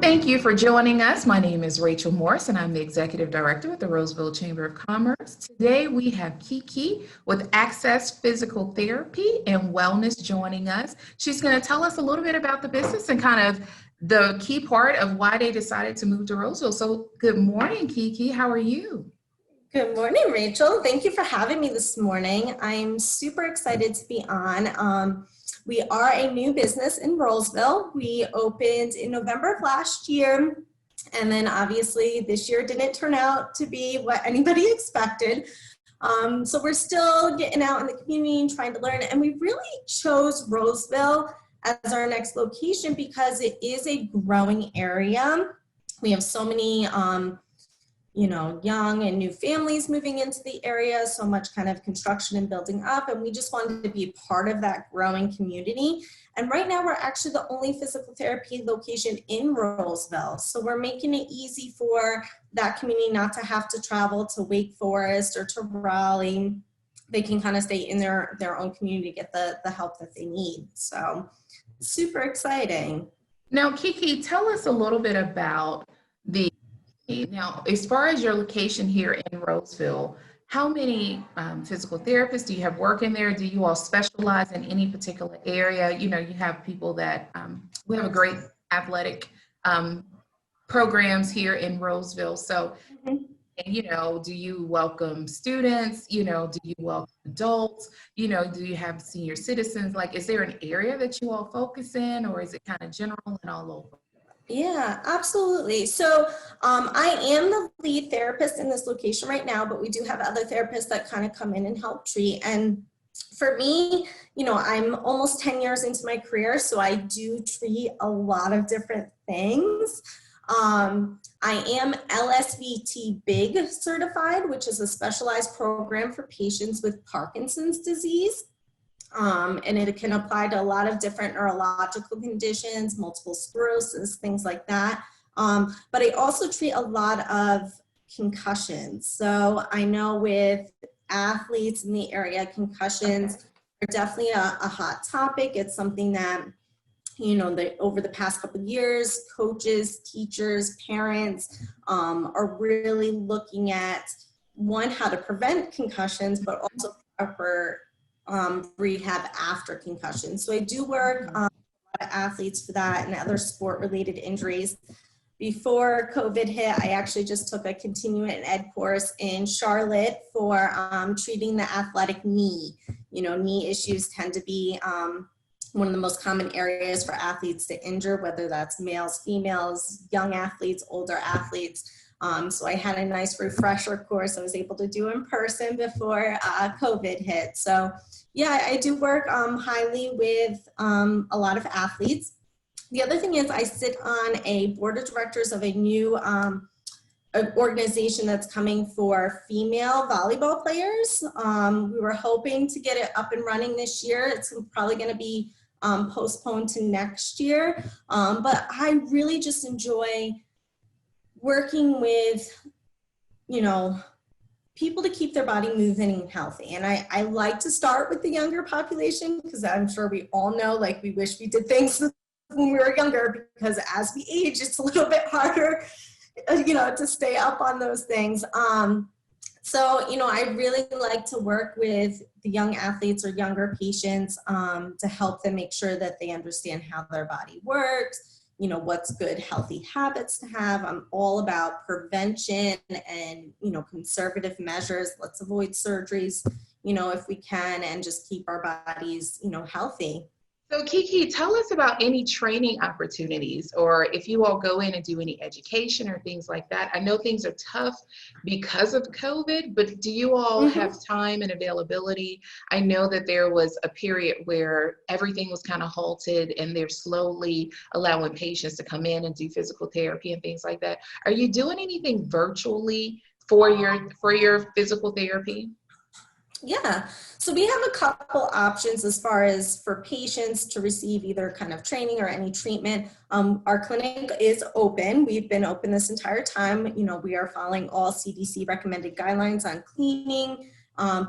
Thank you for joining us. My name is Rachel Morris, and I'm the Executive Director with the Roseville Chamber of Commerce. Today, we have Kiki with Access Physical Therapy and Wellness joining us. She's going to tell us a little bit about the business and kind of the key part of why they decided to move to Roseville. So, good morning, Kiki. How are you? Good morning, Rachel. Thank you for having me this morning. I'm super excited to be on. We are a new business in Roseville. We opened in November of last year, and then obviously this year didn't turn out to be what anybody expected. So we're still getting out in the community and trying to learn, and we really chose Roseville as our next location because it is a growing area. We have so many young and new families moving into the area, so much kind of construction and building up, and we just wanted to be a part of that growing community. And right now we're actually the only physical therapy location in Roseville, so we're making it easy for that community not to have to travel to Wake Forest or to Raleigh. They can kind of stay in their own community to get the help that they need. So super exciting. Now, Kiki, tell us a little bit about now, as far as your location here in Roseville, how many physical therapists do you have working there? Do you all specialize in any particular area? You have people that we have a great athletic programs here in Roseville. So, do you welcome students? Do you welcome adults? Do you have senior citizens? Like, is there an area that you all focus in, or is it kind of general and all over? Yeah, absolutely. So I am the lead therapist in this location right now, but we do have other therapists that kind of come in and help treat. And for me, I'm almost 10 years into my career, so I do treat a lot of different things. I am LSVT BIG certified, which is a specialized program for patients with Parkinson's disease. And it can apply to a lot of different neurological conditions, multiple sclerosis, things like that. But I also treat a lot of concussions. So I know with athletes in the area, concussions are definitely a hot topic. It's something that, over the past couple of years, coaches, teachers, parents are really looking at, one, how to prevent concussions, but also proper rehab after concussion. So I do work with athletes for that and other sport-related injuries. Before COVID hit, I actually just took a continuing ed course in Charlotte for treating the athletic knee. Knee issues tend to be one of the most common areas for athletes to injure, whether that's males, females, young athletes, older athletes. So I had a nice refresher course I was able to do in person before COVID hit. So yeah, I do work highly with a lot of athletes. The other thing is I sit on a board of directors of a new organization that's coming for female volleyball players. We were hoping to get it up and running this year. It's probably going to be postponed to next year. But I really just enjoy working with, people to keep their body moving and healthy. And I like to start with the younger population because I'm sure we all know, like, we wish we did things when we were younger, because as we age, it's a little bit harder, to stay up on those things. So, I really like to work with the young athletes or younger patients to help them make sure that they understand how their body works, what's good, healthy habits to have. I'm all about prevention and, conservative measures. Let's avoid surgeries, if we can, and just keep our bodies, healthy. So Kiki, tell us about any training opportunities, or if you all go in and do any education or things like that. I know things are tough because of COVID, but do you all have time and availability? I know that there was a period where everything was kind of halted and they're slowly allowing patients to come in and do physical therapy and things like that. Are you doing anything virtually for your physical therapy? Yeah, so we have a couple options as far as for patients to receive either kind of training or any treatment. Our clinic is open. We've been open this entire time. We are following all CDC recommended guidelines on cleaning.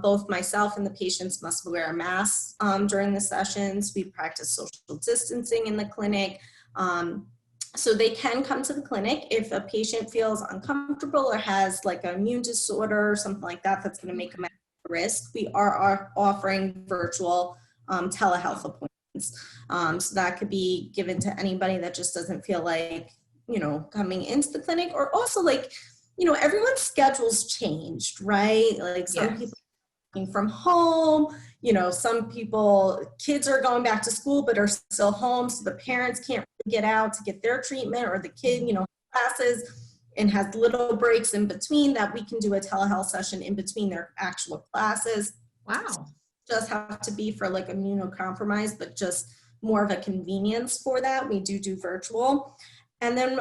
Both myself and the patients must wear masks during the sessions. We practice social distancing in the clinic. So they can come to the clinic if a patient feels uncomfortable or has like an immune disorder or something like that that's going to make them at risk. We are offering virtual telehealth appointments. So that could be given to anybody that just doesn't feel like, coming into the clinic, or also like, everyone's schedules changed, right? Like some Yes. people from home, some people, kids are going back to school but are still home, so the parents can't really get out to get their treatment, or the kid, classes and has little breaks in between, that we can do a telehealth session in between their actual classes. Wow. Just have to be for like immunocompromised, but just more of a convenience for that. We do virtual. And then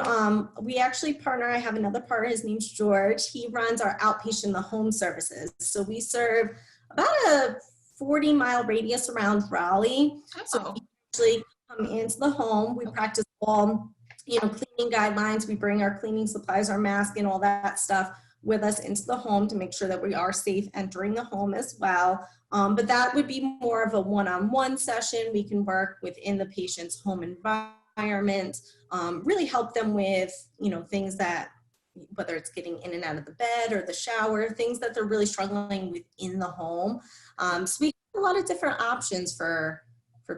we actually partner, I have another partner, his name's George. He runs our outpatient, the home services. So we serve about a 40-mile radius around Raleigh. So we actually come into the home. We practice all, cleaning guidelines. We bring our cleaning supplies, our mask and all that stuff with us into the home to make sure that we are safe entering the home as well. But that would be more of a one-on-one session. We can work within the patient's home environment, really help them with, things that, whether it's getting in and out of the bed or the shower, things that they're really struggling with in the home. So we have a lot of different options for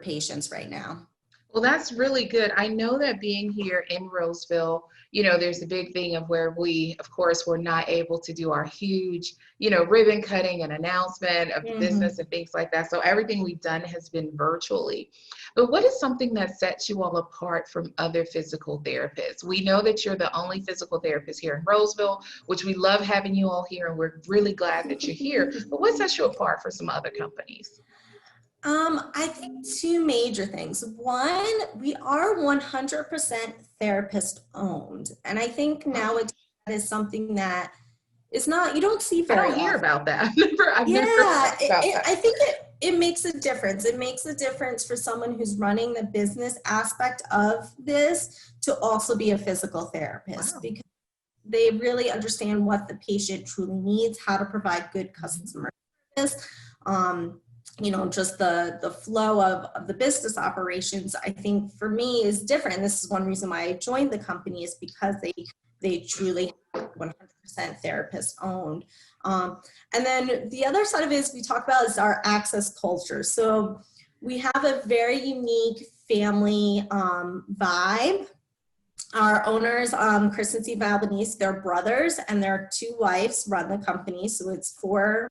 patients right now. Well, that's really good. I know that being here in Roseville, there's a big thing of where we, of course, were not able to do our huge, ribbon cutting and announcement of the business and things like that. So everything we've done has been virtually. But what is something that sets you all apart from other physical therapists? We know that you're the only physical therapist here in Roseville, which we love having you all here, and we're really glad that you're here. But what sets you apart from some other companies? I think two major things. One, we are 100% therapist owned. And I think nowadays that is something that is not, you don't see I very don't hear often. about that. I've never heard about that. I think it makes a difference. It makes a difference for someone who's running the business aspect of this to also be a physical therapist. Wow. Because they really understand what the patient truly needs, how to provide good customer service. Just the flow of the business operations, I think for me is different. This is one reason why I joined the company, is because they truly 100% therapist owned. And then the other side of it is we talk about is our access culture. So we have a very unique family vibe. Our owners, Chris and Steve Albanese, they're brothers, and their two wives run the company. So it's four,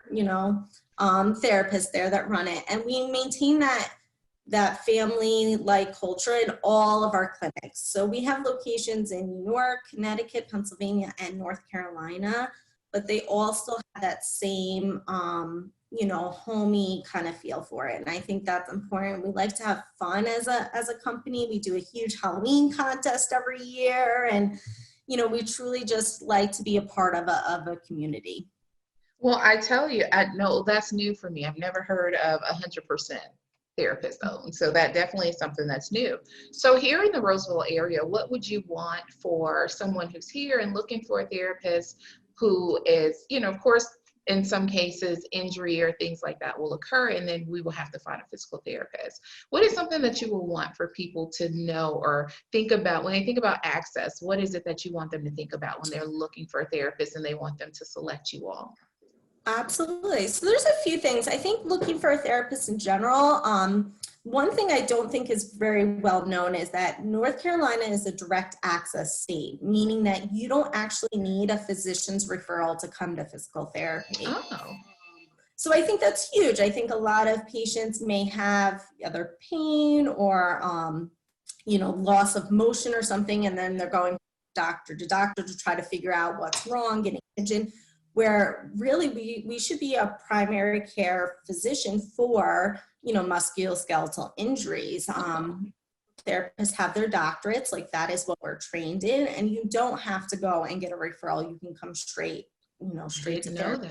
therapists there that run it. And we maintain that family-like culture in all of our clinics. So we have locations in New York, Connecticut, Pennsylvania, and North Carolina, but they all still have that same, homey kind of feel for it. And I think that's important. We like to have fun as a company. We do a huge Halloween contest every year. And, we truly just like to be a part of a community. Well, I tell you, I know that's new for me. I've never heard of 100% therapist owned. So that definitely is something that's new. So here in the Roseville area, what would you want for someone who's here and looking for a therapist who is, of course, in some cases, injury or things like that will occur, and then we will have to find a physical therapist. What is something that you will want for people to know or think about when they think about access? What is it that you want them to think about when they're looking for a therapist and they want them to select you all? Absolutely. So there's a few things. I think looking for a therapist in general, one thing I don't think is very well known is that North Carolina is a direct access state, meaning that you don't actually need a physician's referral to come to physical therapy. Oh. So I think that's huge. I think a lot of patients may have either pain or, loss of motion or something, and then they're going doctor to doctor to try to figure out what's wrong, getting attention, where really we should be a primary care physician for, musculoskeletal injuries. Therapists have their doctorates, like that is what we're trained in, and you don't have to go and get a referral. You can come straight to therapy.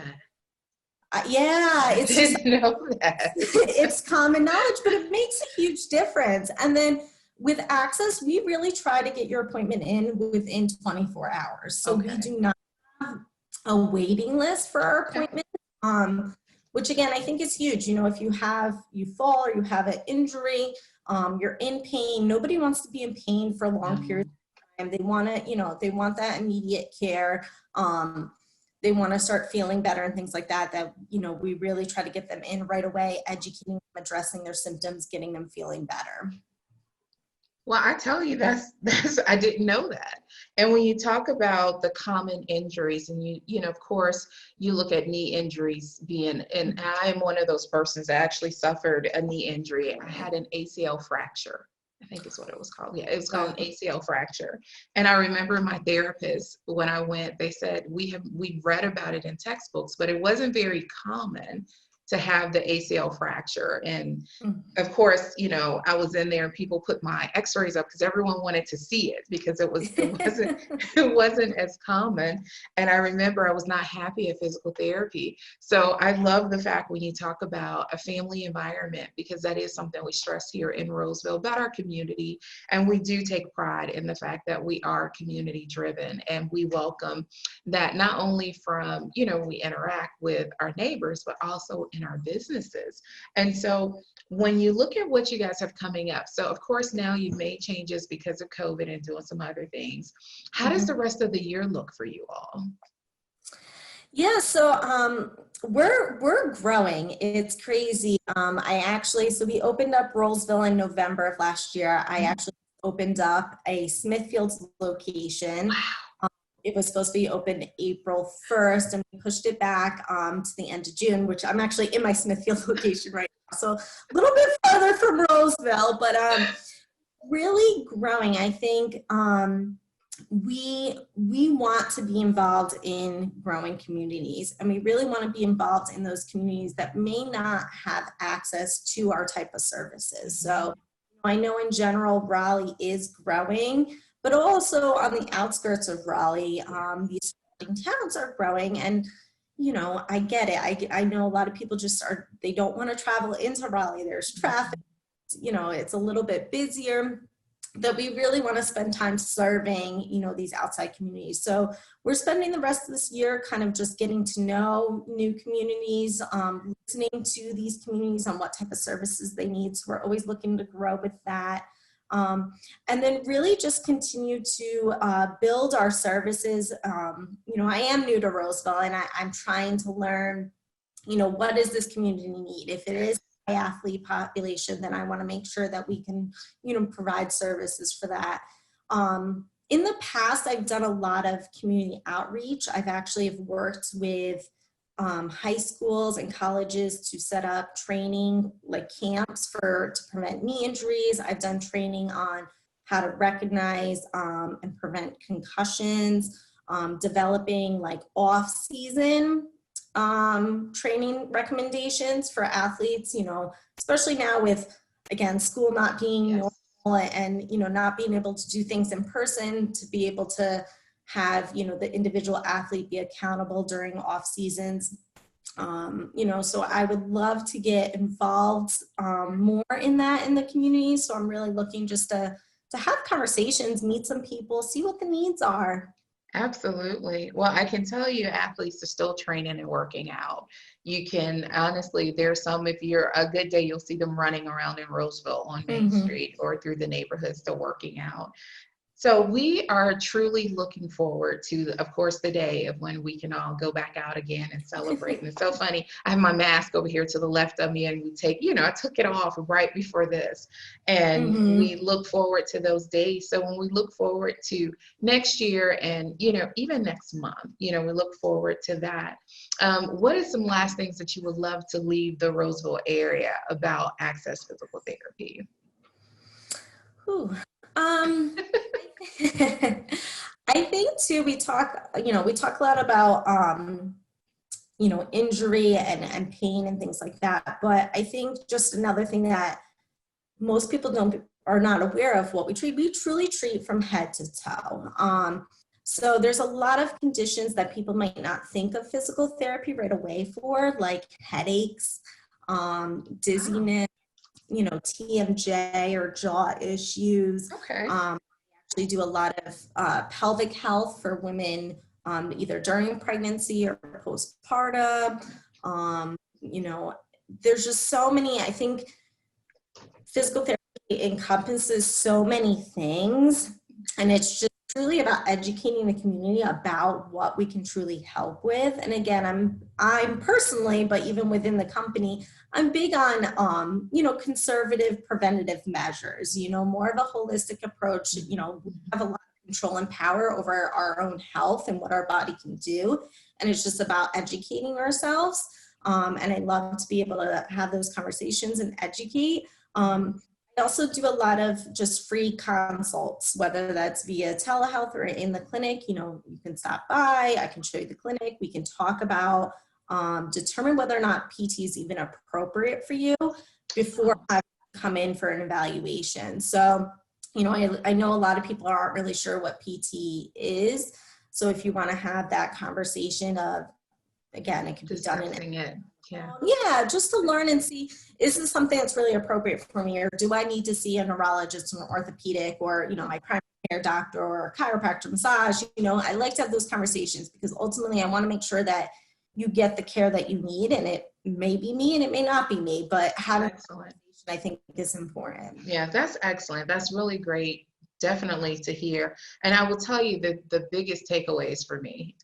Yeah, it's just know that. it's common knowledge, but it makes a huge difference. And then with access, we really try to get your appointment in within 24 hours. So we do not have a waiting list for our appointment, which again, I think is huge. If you fall or you have an injury, you're in pain, nobody wants to be in pain for a long period of time. They want to, they want that immediate care. They want to start feeling better and things like that, we really try to get them in right away, educating them, addressing their symptoms, getting them feeling better. Well, I tell you, that's I didn't know that. And when you talk about the common injuries, and of course, you look at knee injuries being, and I am one of those persons that actually suffered a knee injury. I had an ACL fracture. I think is what it was called. Yeah, it was called an ACL fracture. And I remember my therapist, when I went, they said, we read about it in textbooks, but it wasn't very common to have the ACL fracture. And of course, I was in there and people put my x-rays up because everyone wanted to see it, because it wasn't it wasn't as common. And I remember I was not happy at physical therapy. So I love the fact when you talk about a family environment, because that is something we stress here in Roseville about our community. And we do take pride in the fact that we are community driven, and we welcome that not only from, we interact with our neighbors, but also in our businesses. And so when you look at what you guys have coming up, so of course now you've made changes because of COVID and doing some other things. How does the rest of the year look for you all? Yeah, so we're growing. It's crazy. So we opened up Roseville in November of last year. I actually opened up a Smithfield location. It was supposed to be open April 1st, and we pushed it back to the end of June, which I'm actually in my Smithfield location right now. So a little bit farther from Roseville, but really growing. I think we want to be involved in growing communities, and we really want to be involved in those communities that may not have access to our type of services. So I know in general Raleigh is growing, but also on the outskirts of Raleigh, these surrounding towns are growing. And, I get it. I know a lot of people they don't want to travel into Raleigh. There's traffic, it's a little bit busier, that we really want to spend time serving, these outside communities. So we're spending the rest of this year kind of just getting to know new communities, listening to these communities on what type of services they need. So we're always looking to grow with that. And then really just continue to build our services. I am new to Roseville, and I'm trying to learn, what does this community need? If it is a high athlete population, then I want to make sure that we can, provide services for that. In the past, I've done a lot of community outreach. I've actually have worked with high schools and colleges to set up training, like camps to prevent knee injuries. I've done training on how to recognize and prevent concussions, developing like off-season training recommendations for athletes, especially now with, again, school not being normal and, not being able to do things in person, to be able to have, the individual athlete be accountable during off seasons. So I would love to get involved more in that in the community. So I'm really looking just to have conversations, meet some people, see what the needs are. Absolutely. Well, I can tell you athletes are still training and working out. You can honestly, there's some, if you're a good day, you'll see them running around in Roseville on Main Street or through the neighborhood still working out. So we are truly looking forward to, of course, the day of when we can all go back out again and celebrate. And it's so funny. I have my mask over here to the left of me, and we take, I took it off right before this. And we look forward to those days. So when we look forward to next year and, even next month, we look forward to that. What are some last things that you would love to leave the Roseville area about Access Physical Therapy? I think too, we talk a lot about, injury and pain and things like that. But I think just another thing that most people are not aware of, what we truly treat from head to toe. So there's a lot of conditions that people might not think of physical therapy right away for, like headaches, dizziness, TMJ or jaw issues. Okay. Actually do a lot of pelvic health for women, either during pregnancy or postpartum. There's just so many, I think physical therapy encompasses so many things, and it's just truly about educating the community about what we can truly help with. And again, I'm personally, but even within the company, I'm big on conservative preventative measures, more of a holistic approach. We have a lot of control and power over our own health and what our body can do. And it's just about educating ourselves. And I love to be able to have those conversations and educate. I also do a lot of just free consults, whether that's via telehealth or in the clinic. You can stop by, I can show you the clinic, we can talk about, determine whether or not PT is even appropriate for you before I come in for an evaluation. So, I know a lot of people aren't really sure what PT is. So if you want to have that conversation of, again, it could be done in it. Yeah, just to learn and see, is this something that's really appropriate for me, or do I need to see a neurologist or an orthopedic or, my primary care doctor or a chiropractor, massage? I like to have those conversations because ultimately I want to make sure that you get the care that you need, and it may be me and it may not be me, but having a conversation I think is important. Yeah, that's excellent. That's really great. Definitely to hear. And I will tell you that the biggest takeaways for me,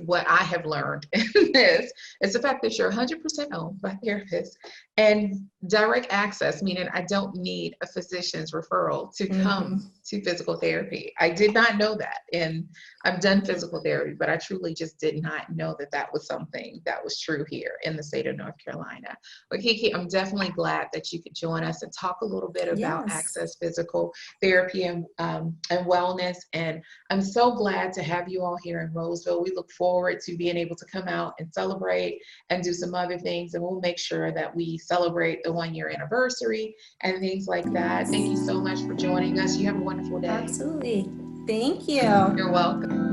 what I have learned in this is the fact that you're 100% owned by therapists and direct access, meaning I don't need a physician's referral to come to physical therapy. I did not know that. And I've done physical therapy, but I truly just did not know that that was something that was true here in the state of North Carolina. But Kiki, I'm definitely glad that you could join us and talk a little bit about Access Physical Therapy and wellness. And I'm so glad to have you all here in Roseville. We look forward to being able to come out and celebrate and do some other things. And we'll make sure that we celebrate the 1-year anniversary and things like that. Thank you so much for joining us. You have a wonderful day. Absolutely. Thank you. You're welcome.